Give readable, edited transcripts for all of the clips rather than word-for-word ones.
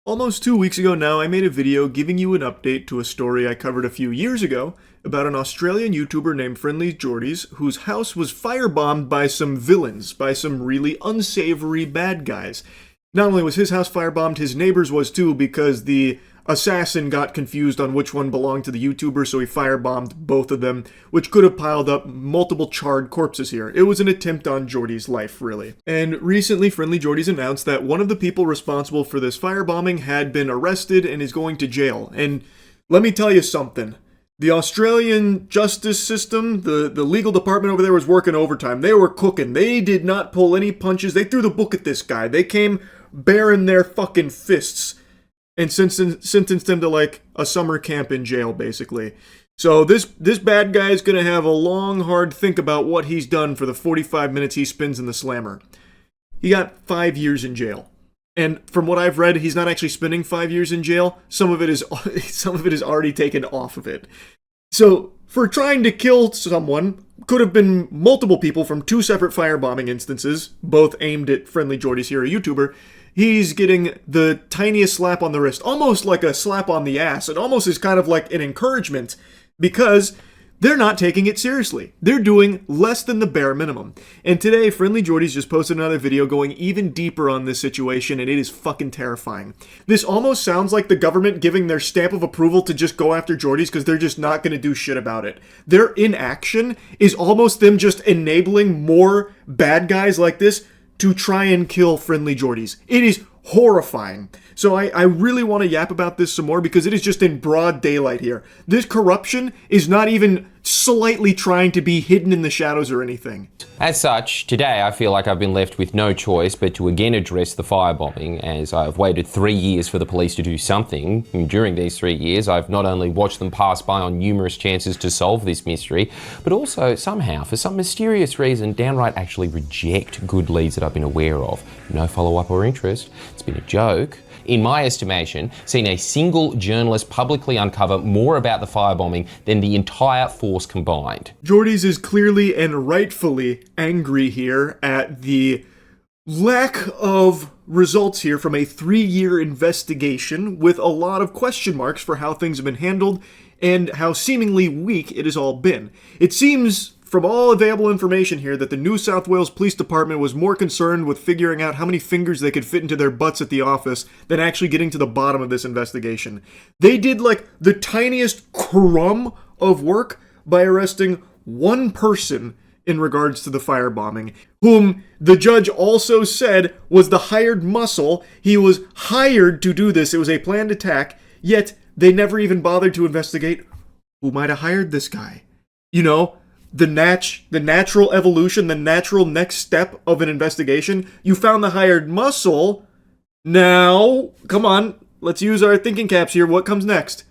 Almost 2 weeks ago now, I made a video giving you an update to a story I covered a few years ago about an Australian YouTuber named friendlyjordies whose house was firebombed by some villains, by some really unsavory bad guys. Not only was his house firebombed, his neighbor's was too, because the assassin got confused on which one belonged to the YouTuber, so he firebombed both of them, which could have piled up multiple charred corpses here. It was an attempt on Jordy's life, really. And recently, friendlyjordies announced that one of the people responsible for this firebombing had been arrested and is going to jail. And let me tell you something. The Australian justice system, the legal department over there was working overtime. They were cooking. They did not pull any punches. They threw the book at this guy. They came baring their fucking fists and sentenced him to like a summer camp in jail, basically. So this bad guy is going to have a long, hard think about what he's done for the 45 minutes he spends in the slammer. He got 5 years in jail. And from what I've read, he's not actually spending 5 years in jail. Some of it is already taken off of it. So for trying to kill someone, could have been multiple people from two separate firebombing instances, both aimed at friendlyjordies here, a YouTuber. He's getting the tiniest slap on the wrist, almost like a slap on the ass. It almost is kind of like an encouragement because they're not taking it seriously. They're doing less than the bare minimum. And today, friendlyjordies just posted another video going even deeper on this situation, and it is fucking terrifying. This almost sounds like the government giving their stamp of approval to just go after jordies because they're just not going to do shit about it. Their inaction is almost them just enabling more bad guys like this to try and kill friendlyjordies. It is horrifying. So I really want to yap about this some more because it is just in broad daylight here. This corruption is not even slightly trying to be hidden in the shadows or anything. As such, today I feel like I've been left with no choice but to again address the firebombing, as I've waited 3 years for the police to do something. And during these 3 years, I've not only watched them pass by on numerous chances to solve this mystery, but also somehow, for some mysterious reason, downright actually reject good leads that I've been aware of. No follow-up or interest. It's been a joke. In my estimation, seen a single journalist publicly uncover more about the firebombing than the entire force combined. Jordies is clearly and rightfully angry here at the lack of results here from a 3-year investigation with a lot of question marks for how things have been handled and how seemingly weak it has all been. It seems from all available information here that the New South Wales Police Department was more concerned with figuring out how many fingers they could fit into their butts at the office than actually getting to the bottom of this investigation. They did like the tiniest crumb of work by arresting one person in regards to the firebombing, whom the judge also said was the hired muscle. He was hired to do this. It was a planned attack, yet they never even bothered to investigate who might have hired this guy. You know, the natural evolution, the natural next step of an investigation. You found the hired muscle. Now, come on, let's use our thinking caps here. What comes next?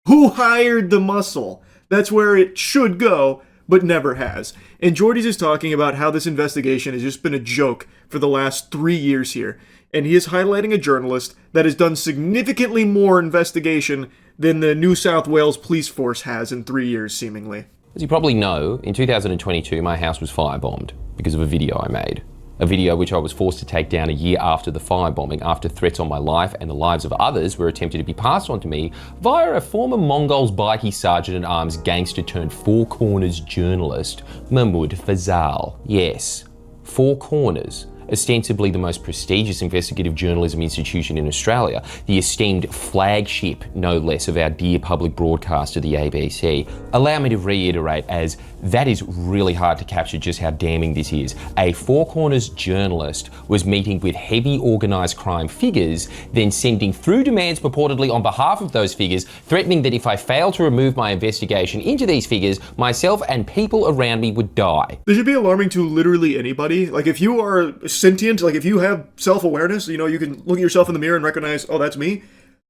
Who hired the muscle? That's where it should go, but never has. And Jordies is talking about how this investigation has just been a joke for the last 3 years here. And he is highlighting a journalist that has done significantly more investigation than the New South Wales police force has in 3 years, seemingly. As you probably know, in 2022 my house was firebombed because of a video I made. A video which I was forced to take down a year after the firebombing, after threats on my life and the lives of others were attempted to be passed on to me via a former Mongols bikie sergeant-at-arms gangster turned Four Corners journalist, Mahmoud Fazal. Yes, Four Corners. Ostensibly the most prestigious investigative journalism institution in Australia, the esteemed flagship, no less, of our dear public broadcaster, the ABC. Allow me to reiterate, as that is really hard to capture just how damning this is. A Four Corners journalist was meeting with heavy organised crime figures, then sending through demands purportedly on behalf of those figures, threatening that if I failed to remove my investigation into these figures, myself and people around me would die. This should be alarming to literally anybody. Like, if you are sentient, like if you have self-awareness, you know, you can look at yourself in the mirror and recognize, oh, that's me,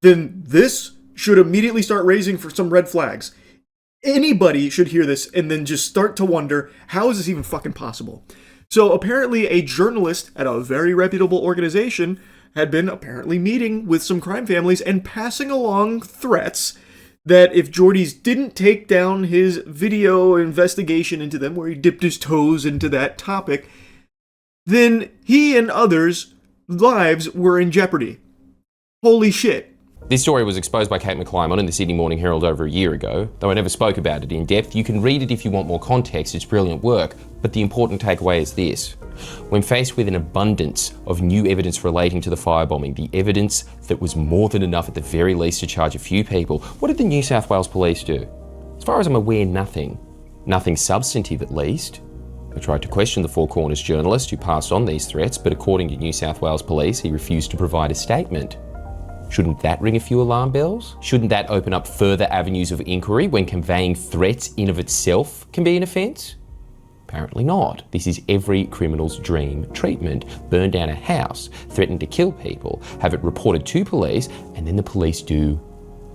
then this should immediately start raising for some red flags. Anybody should hear this and then just start to wonder, how is this even fucking possible? So apparently a journalist at a very reputable organization had been apparently meeting with some crime families and passing along threats that if Jordies didn't take down his video investigation into them, where he dipped his toes into that topic, then he and others' lives were in jeopardy. Holy shit. This story was exposed by Kate McClymont in the Sydney Morning Herald over a year ago. Though I never spoke about it in depth, you can read it if you want more context. It's brilliant work. But the important takeaway is this. When faced with an abundance of new evidence relating to the firebombing, the evidence that was more than enough at the very least to charge a few people, what did the New South Wales Police do? As far as I'm aware, nothing. Nothing substantive, at least. I tried to question the Four Corners journalist who passed on these threats, but according to New South Wales Police, he refused to provide a statement. Shouldn't that ring a few alarm bells? Shouldn't that open up further avenues of inquiry when conveying threats in of itself can be an offence? Apparently not. This is every criminal's dream treatment. Burn down a house, threaten to kill people, have it reported to police, and then the police do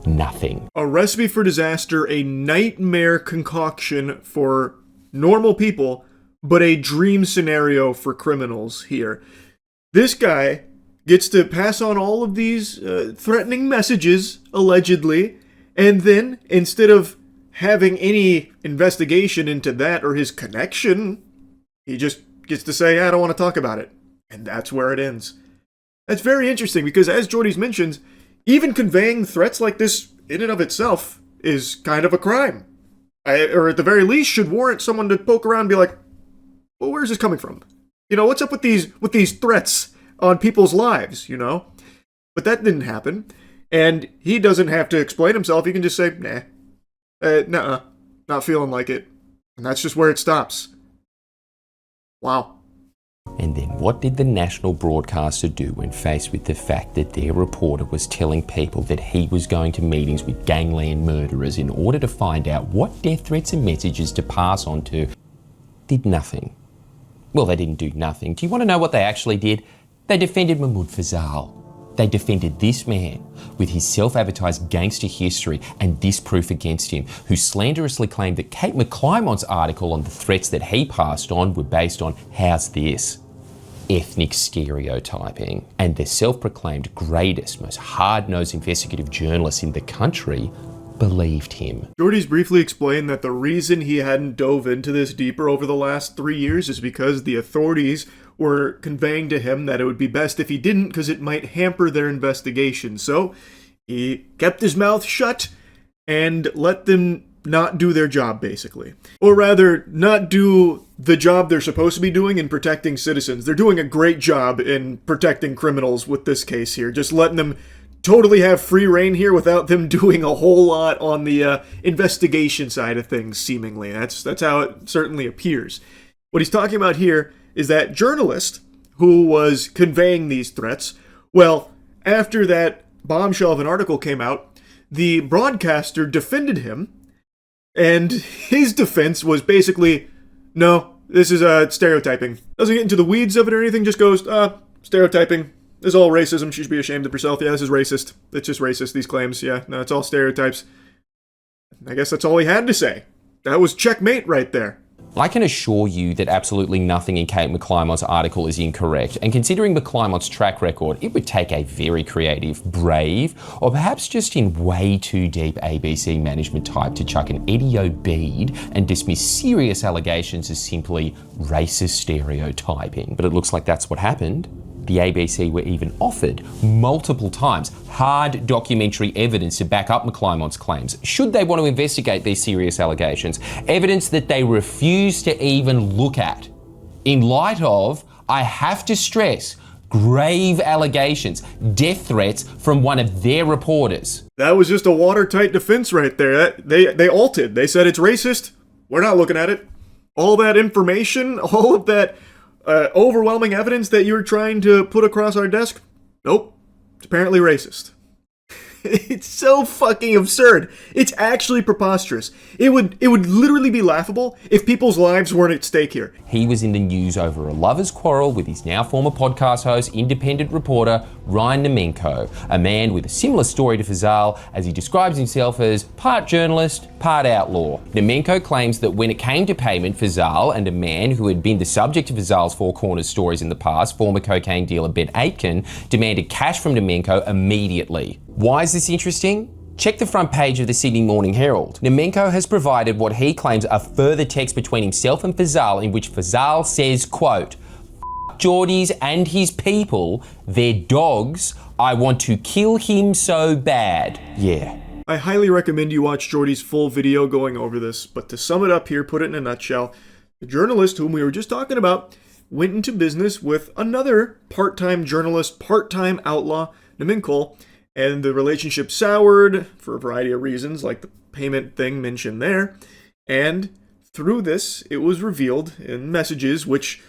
nothing. A recipe for disaster, a nightmare concoction for normal people, but a dream scenario for criminals here. This guy gets to pass on all of these threatening messages, allegedly, and then, instead of having any investigation into that or his connection, he just gets to say, I don't want to talk about it. And that's where it ends. That's very interesting because, as Jordies mentions, even conveying threats like this in and of itself is kind of a crime. Or at the very least should warrant someone to poke around and be like, well, where's this coming from? You know, what's up with these threats on people's lives, you know? But that didn't happen. And he doesn't have to explain himself. He can just say, nah, nuh-uh, not feeling like it. And that's just where it stops. Wow. And then what did the national broadcaster do when faced with the fact that their reporter was telling people that he was going to meetings with gangland murderers in order to find out what death threats and messages to pass on to? Did nothing. Well, they didn't do nothing. Do you want to know what they actually did? They defended Mahmoud Fazal. They defended this man with his self-advertised gangster history and disproof against him, who slanderously claimed that Kate McClymont's article on the threats that he passed on were based on, how's this? Ethnic stereotyping. And the self-proclaimed greatest, most hard-nosed investigative journalist in the country believed him. Jordies briefly explained that the reason he hadn't dove into this deeper over the last 3 years is because the authorities were conveying to him that it would be best if he didn't because it might hamper their investigation. So he kept his mouth shut and let them not do their job, basically. Or rather, not do the job they're supposed to be doing in protecting citizens. They're doing a great job in protecting criminals with this case here, just letting them totally have free reign here without them doing a whole lot on the investigation side of things, seemingly. That's how it certainly appears. What he's talking about here is that journalist who was conveying these threats, well, after that bombshell of an article came out, the broadcaster defended him, and his defense was basically, no, this is stereotyping. Doesn't get into the weeds of it or anything, just goes, stereotyping. This is all racism. She should be ashamed of herself. Yeah, this is racist. It's just racist, these claims. Yeah, no, it's all stereotypes. I guess that's all he had to say. That was checkmate right there. I can assure you that absolutely nothing in Kate McClymont's article is incorrect, and considering McClymont's track record, it would take a very creative, brave, or perhaps just in way too deep ABC management type to chuck an Eddie bead and dismiss serious allegations as simply racist stereotyping. But it looks like that's what happened. The ABC were even offered multiple times hard documentary evidence to back up McClymont's claims, should they want to investigate these serious allegations, evidence that they refused to even look at. In light of, I have to stress, grave allegations, death threats from one of their reporters. That was just a watertight defense right there. They altered. They said it's racist. We're not looking at it. All that information, all of that overwhelming evidence that you were trying to put across our desk? Nope. It's apparently racist. It's so fucking absurd. It's actually preposterous. It would literally be laughable if people's lives weren't at stake here. He was in the news over a lover's quarrel with his now former podcast host, independent reporter Ryan Nemenko, a man with a similar story to Fazal, as he describes himself as part journalist, part outlaw. Nemenko claims that when it came to payment, Fazal and a man who had been the subject of Fazal's Four Corners stories in the past, former cocaine dealer Ben Aitken, demanded cash from Nemenko immediately. Why is this interesting? Check the front page of the Sydney Morning Herald. Nemenko has provided what he claims are further texts between himself and Fazal in which Fazal says, quote, "Jordies and his people, their dogs, I want to kill him so bad. Yeah. I highly recommend you watch Jordy's full video going over this, but to sum it up here, put it in a nutshell, the journalist whom we were just talking about went into business with another part-time journalist, part-time outlaw, Naminkol, and the relationship soured for a variety of reasons, like the payment thing mentioned there, and through this, it was revealed in messages which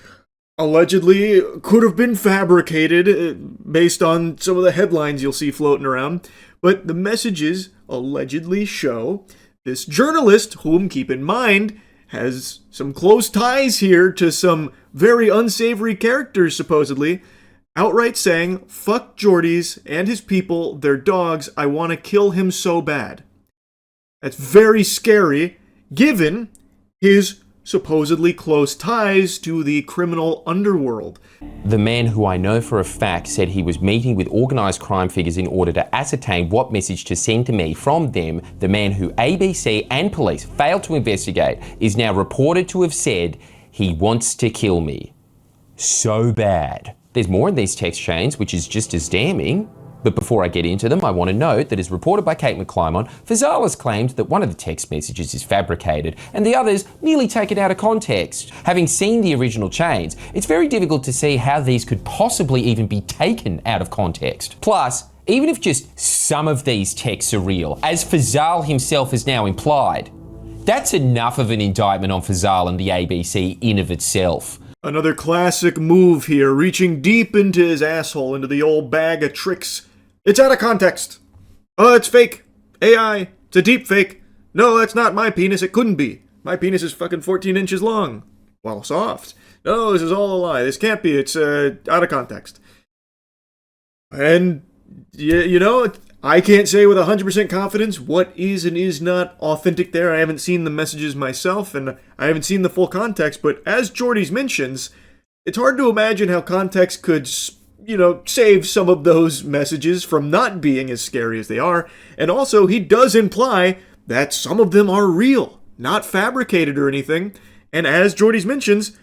allegedly could have been fabricated based on some of the headlines you'll see floating around, but the messages allegedly show this journalist, whom, keep in mind, has some close ties here to some very unsavory characters, supposedly, outright saying, "Fuck Jordies and his people, their dogs, I want to kill him so bad." That's very scary, given his supposedly close ties to the criminal underworld. The man who I know for a fact said he was meeting with organised crime figures in order to ascertain what message to send to me from them. The man who ABC and police failed to investigate is now reported to have said he wants to kill me. So bad. There's more in these text chains, which is just as damning. But before I get into them, I want to note that as reported by Kate McClymont, Fazal has claimed that one of the text messages is fabricated and the others merely taken out of context. Having seen the original chains, it's very difficult to see how these could possibly even be taken out of context. Plus, even if just some of these texts are real, as Fazal himself has now implied, that's enough of an indictment on Fazal and the ABC in of itself. Another classic move here, reaching deep into his asshole, into the old bag of tricks. It's out of context. Oh, it's fake. AI. It's a deep fake. No, that's not my penis. It couldn't be. My penis is fucking 14 inches long. Well, soft. No, this is all a lie. This can't be. It's out of context. And, you know, I can't say with 100% confidence what is and is not authentic there. I haven't seen the messages myself, and I haven't seen the full context, but as Jordy's mentions, it's hard to imagine how context could, save some of those messages from not being as scary as they are. And also, he does imply that some of them are real, not fabricated or anything. And as Jordy's mentions,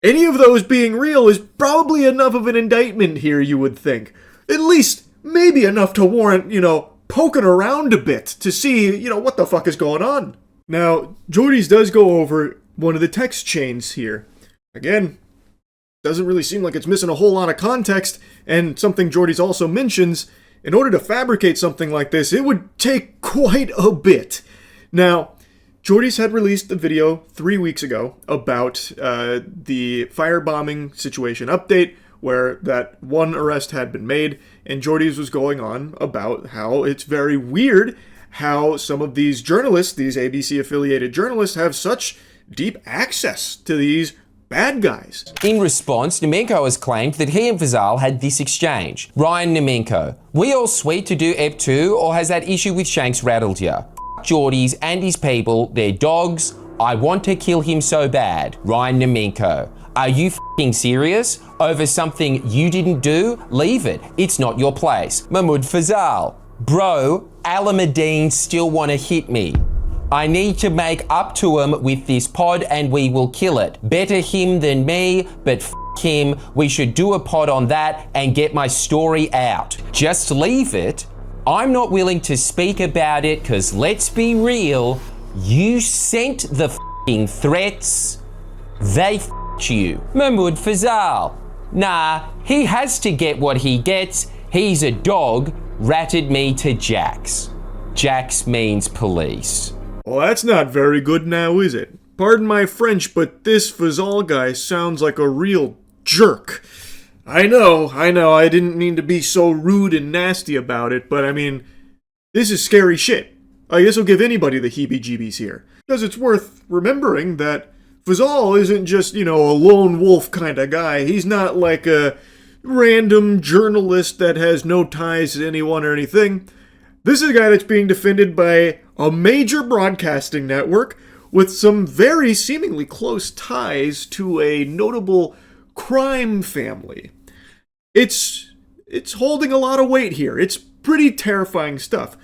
any of those being real is probably enough of an indictment here, you would think. At least maybe enough to warrant, poking around a bit to see, what the fuck is going on. Now, Jordy's does go over one of the text chains here. Again, doesn't really seem like it's missing a whole lot of context, and something Jordy's also mentions, in order to fabricate something like this, it would take quite a bit. Now, Jordy's had released a video 3 weeks ago about the firebombing situation update, where that one arrest had been made, and Jordy's was going on about how it's very weird how some of these journalists, these ABC-affiliated journalists, have such deep access to these bad guys. In response, Namenko has claimed that he and Fazal had this exchange. Ryan Namenko, we all sweet to do Ep 2, or has that issue with Shanks rattled ya? Jordies and his people, their dogs, I want to kill him so bad. Ryan Namenko, are you f***ing serious? Over something you didn't do? Leave it. It's not your place. Mahmoud Fazal. Bro, Alameddin still want to hit me. I need to make up to him with this pod and we will kill it. Better him than me, but f*** him. We should do a pod on that and get my story out. Just leave it. I'm not willing to speak about it because let's be real. You sent the f***ing threats. They f***ed you. Mahmoud Fazal. Nah, he has to get what he gets. He's a dog. Ratted me to Jax. Jax means police. Well, that's not very good now, is it? Pardon my French, but this Fazal guy sounds like a real jerk. I know, I didn't mean to be so rude and nasty about it, but I mean, this is scary shit. I guess I'll give anybody the heebie-jeebies here. Because it's worth remembering that Fazal isn't just, a lone wolf kind of guy. He's not like a random journalist that has no ties to anyone or anything. This is a guy that's being defended by a major broadcasting network with some very seemingly close ties to a notable crime family. It's holding a lot of weight here. It's pretty terrifying stuff.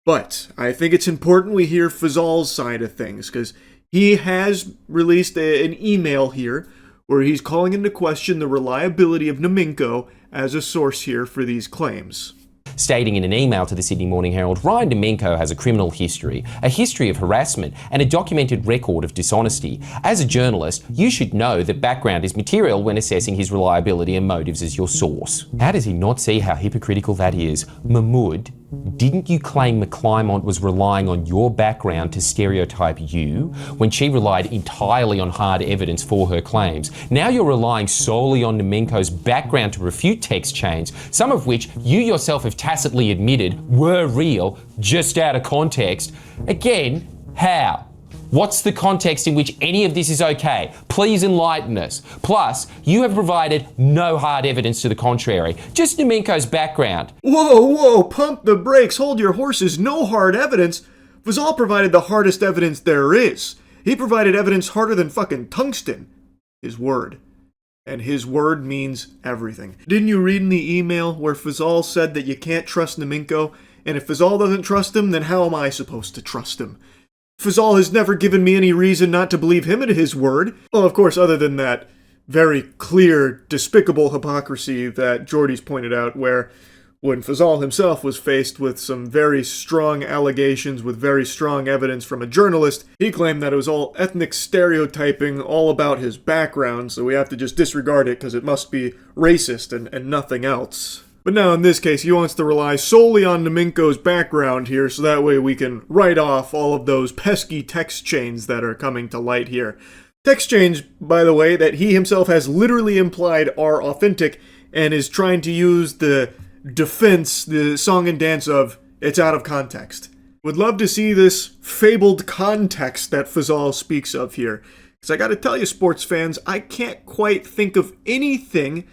But I think it's important we hear Fazal's side of things, because he has released an email here where he's calling into question the reliability of Nemenko as a source here for these claims. Stating in an email to the Sydney Morning Herald, Ryan Nemenko has a criminal history, a history of harassment, and a documented record of dishonesty. As a journalist, you should know that background is material when assessing his reliability and motives as your source. How does he not see how hypocritical that is? Mahmoud, didn't you claim McClymont was relying on your background to stereotype you when she relied entirely on hard evidence for her claims? Now you're relying solely on Nemenko's background to refute text chains, some of which you yourself have tacitly admitted were real, just out of context. Again, how? What's the context in which any of this is okay? Please enlighten us. Plus, you have provided no hard evidence to the contrary, just Nemenko's background. Whoa, pump the brakes, hold your horses, no hard evidence. Fazal provided the hardest evidence there is. He provided evidence harder than fucking tungsten. His word. And his word means everything. Didn't you read in the email where Fazal said that you can't trust Nemenko? And if Fazal doesn't trust him, then how am I supposed to trust him? Fazal has never given me any reason not to believe him at his word. Well, of course, other than that very clear, despicable hypocrisy that Jordies pointed out, where when Fazal himself was faced with some very strong allegations with very strong evidence from a journalist, he claimed that it was all ethnic stereotyping, all about his background, so we have to just disregard it because it must be racist and nothing else. But now in this case, he wants to rely solely on Nemenko's background here, so that way we can write off all of those pesky text chains that are coming to light here. Text chains, by the way, that he himself has literally implied are authentic and is trying to use the defense, the song and dance of, it's out of context. Would love to see this fabled context that Fazal speaks of here. Because I gotta tell you, sports fans, I can't quite think of anything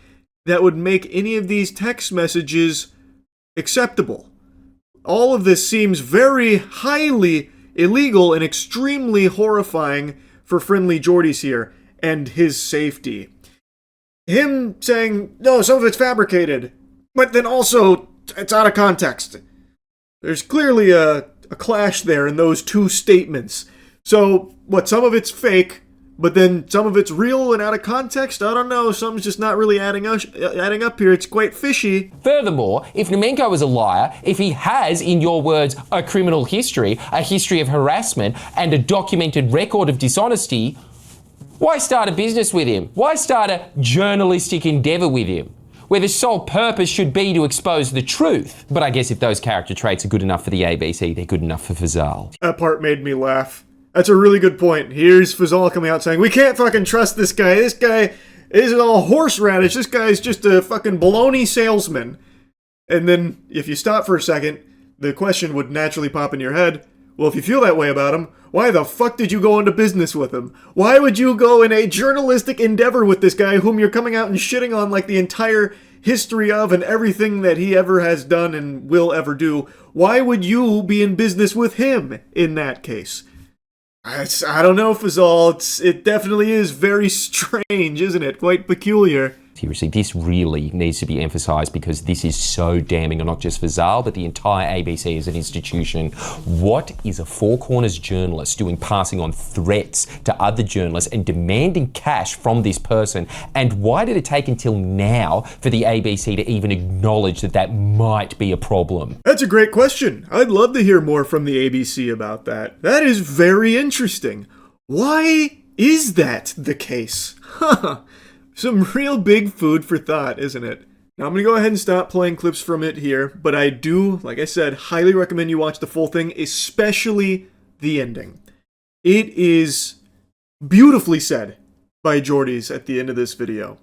that would make any of these text messages acceptable. All of this seems very highly illegal and extremely horrifying for Friendly Jordies here and his safety. Him saying, no, some of it's fabricated, but then also it's out of context. There's clearly a clash there in those two statements. So, some of it's fake, but then some of it's real and out of context? I don't know, something's just not really adding up here. It's quite fishy. Furthermore, if Nemenko is a liar, if he has, in your words, a criminal history, a history of harassment, and a documented record of dishonesty, why start a business with him? Why start a journalistic endeavour with him, where the sole purpose should be to expose the truth? But I guess if those character traits are good enough for the ABC, they're good enough for Fazal. That part made me laugh. That's a really good point. Here's Fazal coming out saying, we can't fucking trust this guy. This guy isn't all horseradish. This guy's just a fucking baloney salesman. And then, if you stop for a second, the question would naturally pop in your head, well, if you feel that way about him, why the fuck did you go into business with him? Why would you go in a journalistic endeavor with this guy whom you're coming out and shitting on like the entire history of and everything that he ever has done and will ever do? Why would you be in business with him in that case? I don't know, Fazal. It definitely is very strange, isn't it? Quite peculiar. Seriously, this really needs to be emphasised because this is so damning, and not just for Zal, but the entire ABC as an institution. What is a Four Corners journalist doing, passing on threats to other journalists and demanding cash from this person? And why did it take until now for the ABC to even acknowledge that that might be a problem? That's a great question. I'd love to hear more from the ABC about that. That is very interesting. Why is that the case? Huh. Some real big food for thought, isn't it? Now, I'm going to go ahead and stop playing clips from it here, but I do, like I said, highly recommend you watch the full thing, especially the ending. It is beautifully said by Jordies at the end of this video.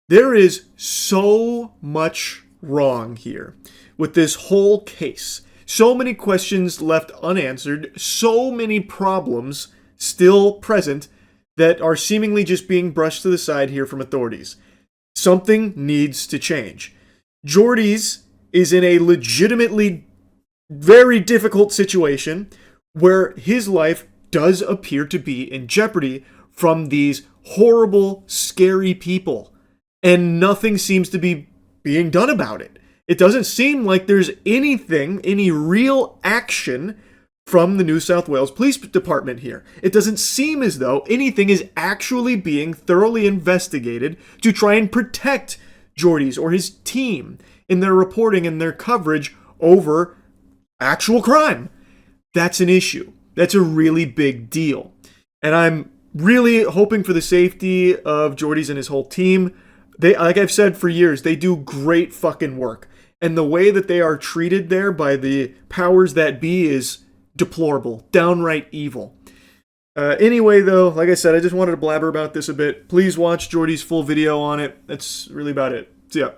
There is so much wrong here with this whole case. So many questions left unanswered, so many problems still present that are seemingly just being brushed to the side here from authorities. Something needs to change. Jordies is in a legitimately very difficult situation where his life does appear to be in jeopardy from these horrible, scary people, and nothing seems to be being done about it. It doesn't seem like there's anything, any real action from the New South Wales Police Department here. It doesn't seem as though anything is actually being thoroughly investigated to try and protect Jordies or his team in their reporting and their coverage over actual crime. That's an issue. That's a really big deal. And I'm really hoping for the safety of Jordies and his whole team. They, like I've said for years, they do great fucking work. And the way that they are treated there by the powers that be is deplorable, downright evil. Anyway, though, like I said, I just wanted to blabber about this a bit. Please watch Jordy's full video on it. That's really about it. See ya.